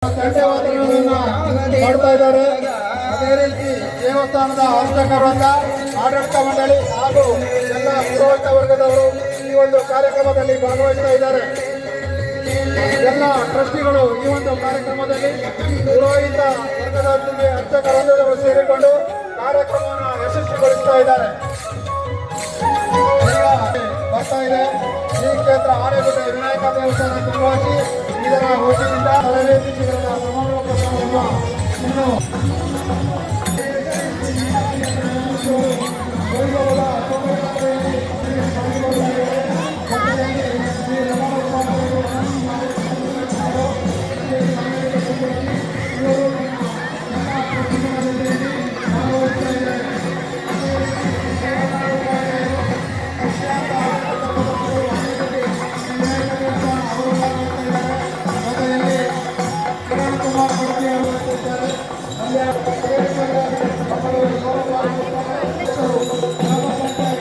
ಧನ್ಯವಾದಗಳನ್ನು ಮಾಡ್ತಾ ಇದ್ದಾರೆ. ಅದೇ ರೀತಿ ದೇವಸ್ಥಾನದ ಅರ್ಚಕರಿಂದ ಆಡಳಿತ ಮಂಡಳಿ ಹಾಗೂ ಎಲ್ಲ ಪುರೋಹಿತ ವರ್ಗದವರು ಈ ಒಂದು ಕಾರ್ಯಕ್ರಮದಲ್ಲಿ ಭಾಗವಹಿಸ್ತಾ ಇದ್ದಾರೆ. ಎಲ್ಲ ಟ್ರಸ್ಟಿಗಳು ಈ ಒಂದು ಕಾರ್ಯಕ್ರಮದಲ್ಲಿ ಪುರೋಹಿತ ವರ್ಗದೊಂದಿಗೆ ಅರ್ಚಕರೊಂದಿಗೆ ಸೇರಿಕೊಂಡು ಕಾರ್ಯಕ್ರಮವನ್ನು ಯಶಸ್ವಿಗೊಳಿಸ್ತಾ ಇದ್ದಾರೆ. ಬರ್ತಾ ಇದೆ ಈ ಕ್ಷೇತ್ರ ಆನೆಗುಡ್ಡೆ ವಿನಾಯಕ ದೇವಸ್ಥಾನ ಕುಂಭಾಸಿ ಇದರ ವತಿಯಿಂದ ತರಬೇತಿ ಶಿಬಿರದ ಸಮಾರೋಪ ಇನ್ನು ಕುಮಾರ್